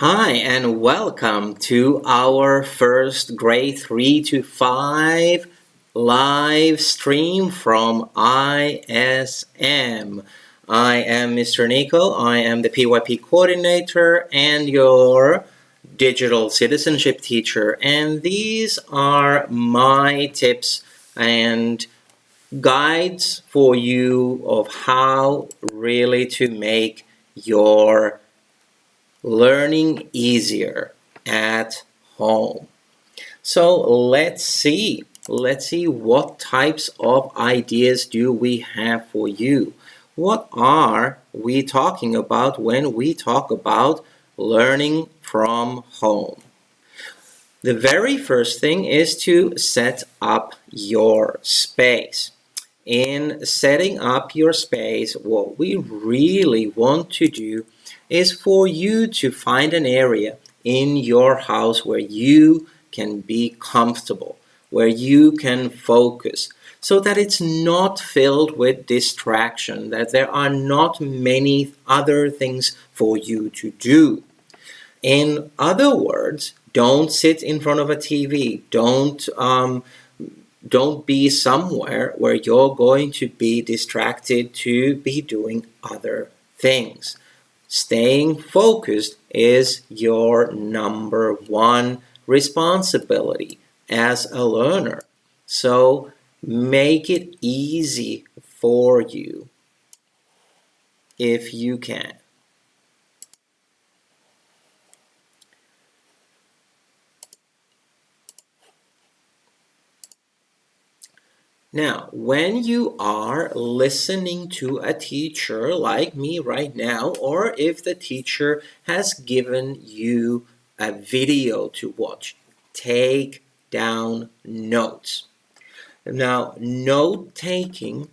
Hi, and welcome to our first grade 3 to 5 live stream from ISM. I am Mr. Niko. I am the PYP coordinator and your digital citizenship teacher. And these are my tips and guides for you of how really to make your learning easier at home. So let's see what types of ideas do we have for you. What are we talking about when we talk about learning from home? The very first thing is to set up your space. In setting up your space, what we really want to do is for you to find an area in your house where you can be comfortable, where you can focus, so that it's not filled with distraction, that there are not many other things for you to do. In other words, don't sit in front of a TV. Don't be somewhere where you're going to be distracted to be doing other things. Staying focused is your number one responsibility as a learner. So make it easy for you if you can. Now, when you are listening to a teacher like me right now, or if the teacher has given you a video to watch, take down notes. Now, note taking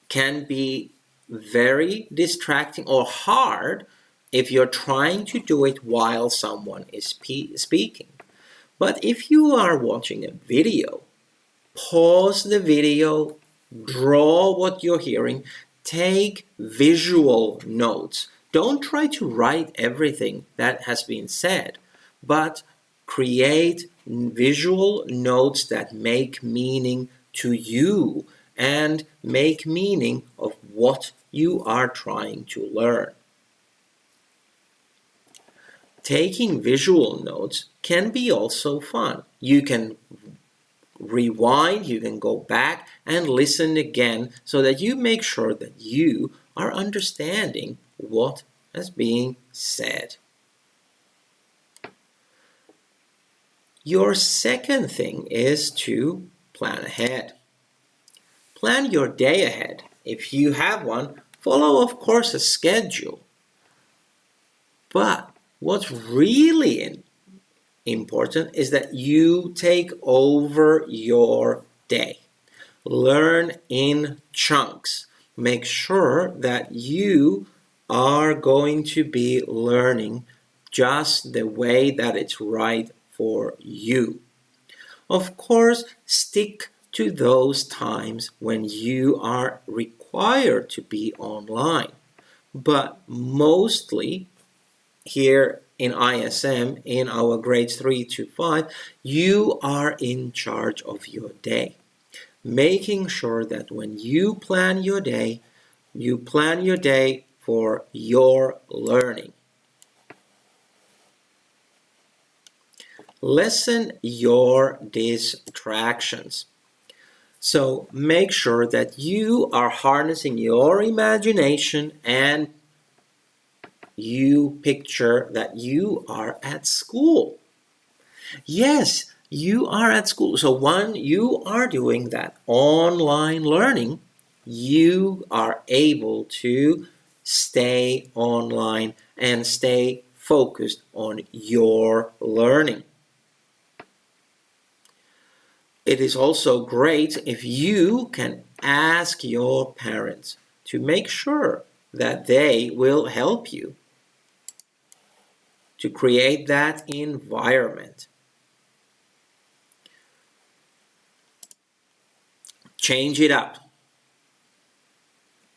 can be very distracting or hard if you're trying to do it while someone is speaking. But if you are watching a video, pause the video, draw what you're hearing, take visual notes. Don't try to write everything that has been said, but create visual notes that make meaning to you and make meaning of what you are trying to learn. Taking visual notes can be also fun. You can rewind, you can go back and listen again so that you make sure that you are understanding what is being said. Your second thing is to plan ahead. Plan your day ahead. If you have one, follow, of course, a schedule. But what's really important is that you take over your day. Learn in chunks. Make sure that you are going to be learning just the way that it's right for you. Of course, stick to those times when you are required to be online. But mostly here in ISM, in our grades 3 to 5, you are in charge of your day. Making sure that when you plan your day for your learning. Lessen your distractions. So make sure that you are harnessing your imagination and you picture that you are at school. Yes, you are at school. So when you are doing that online learning, you are able to stay online and stay focused on your learning. It is also great if you can ask your parents to make sure that they will help you to create that environment. Change it up.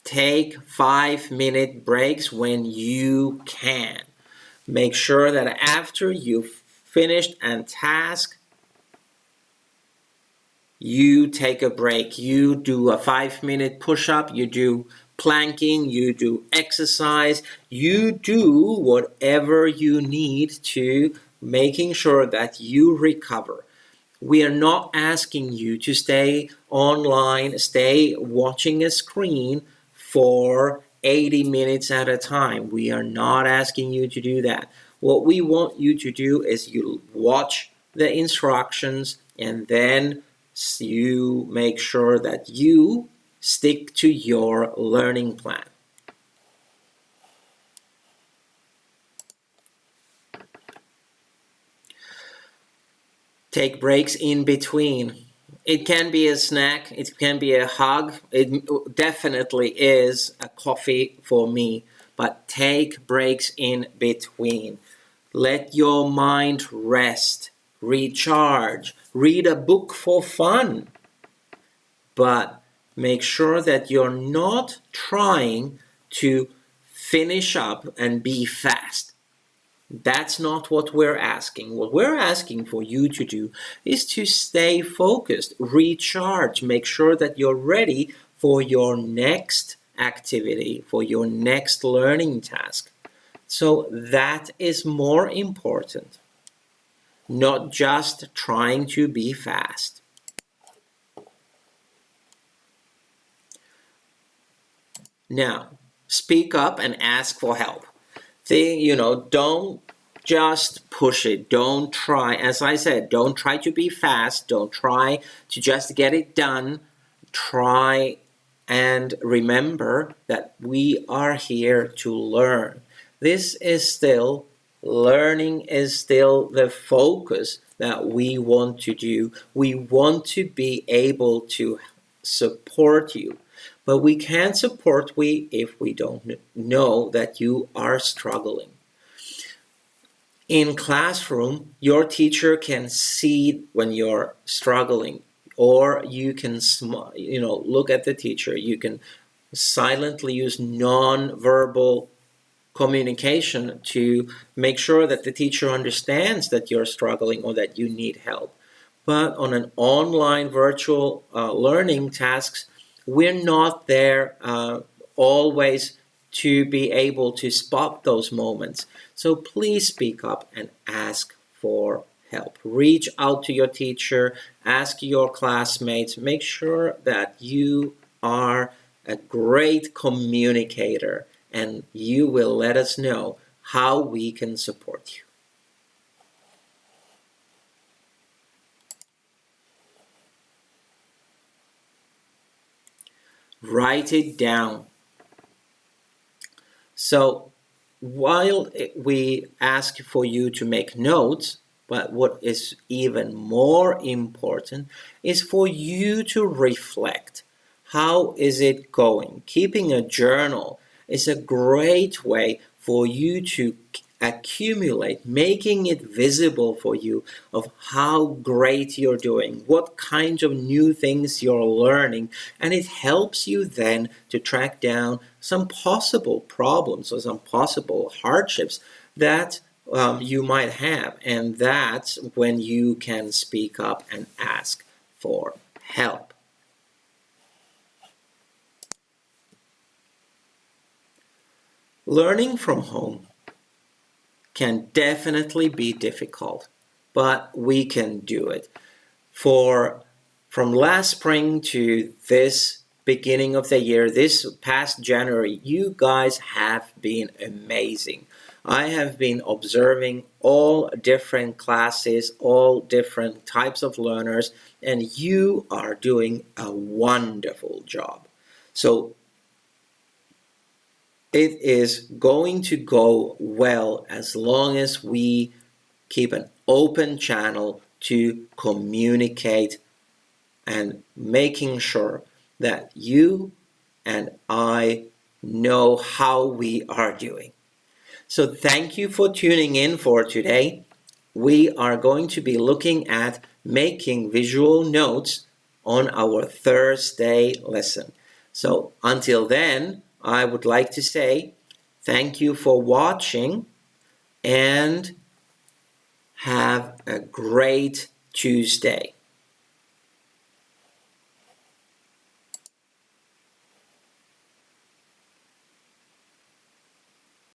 Take 5-minute breaks when you can. Make sure that after you've finished a task, you take a break. You do a 5-minute push-up, you do planking, you do exercise, you do whatever you need to making sure that you recover. We are not asking you to stay online, stay watching a screen for 80 minutes at a time. We are not asking you to do that. What we want you to do is you watch the instructions and then you make sure that you stick to your learning plan. Take breaks in between. It can be a snack, it can be a hug, it definitely is a coffee for me, but take breaks in between. Let your mind rest, recharge, read a book for fun, but make sure that you're not trying to finish up and be fast. That's not what we're asking. What we're asking for you to do is to stay focused, recharge, make sure that you're ready for your next activity, for your next learning task. So that is more important, not just trying to be fast. Now, speak up and ask for help. Don't just push it. Don't try, as I said, don't try to be fast. Don't try to just get it done. Try and remember that we are here to learn. This is still, learning is still the focus that we want to do. We want to be able to support you. But we can't support you if we don't know that you are struggling. In classroom, your teacher can see when you're struggling, or you can look at the teacher. You can silently use non-verbal communication to make sure that the teacher understands that you're struggling or that you need help. But on an online virtual learning tasks, we're not there always to be able to spot those moments. So please speak up and ask for help. Reach out to your teacher, ask your classmates, make sure that you are a great communicator and you will let us know how we can support you. Write it down. So while we ask for you to make notes, but what is even more important is for you to reflect. How is it going? Keeping a journal is a great way for you to accumulate, making it visible for you of how great you're doing, what kinds of new things you're learning, and it helps you then to track down some possible problems or some possible hardships that you might have, and that's when you can speak up and ask for help. Learning from home can definitely be difficult, but we can do it. From last spring to this beginning of the year, this past January, you guys have been amazing. I have been observing all different classes, all different types of learners, and you are doing a wonderful job. So it is going to go well as long as we keep an open channel to communicate and making sure that you and I know how we are doing. So thank you for tuning in for today. We are going to be looking at making visual notes on our Thursday lesson. So until then, I would like to say thank you for watching. and have a great Tuesday.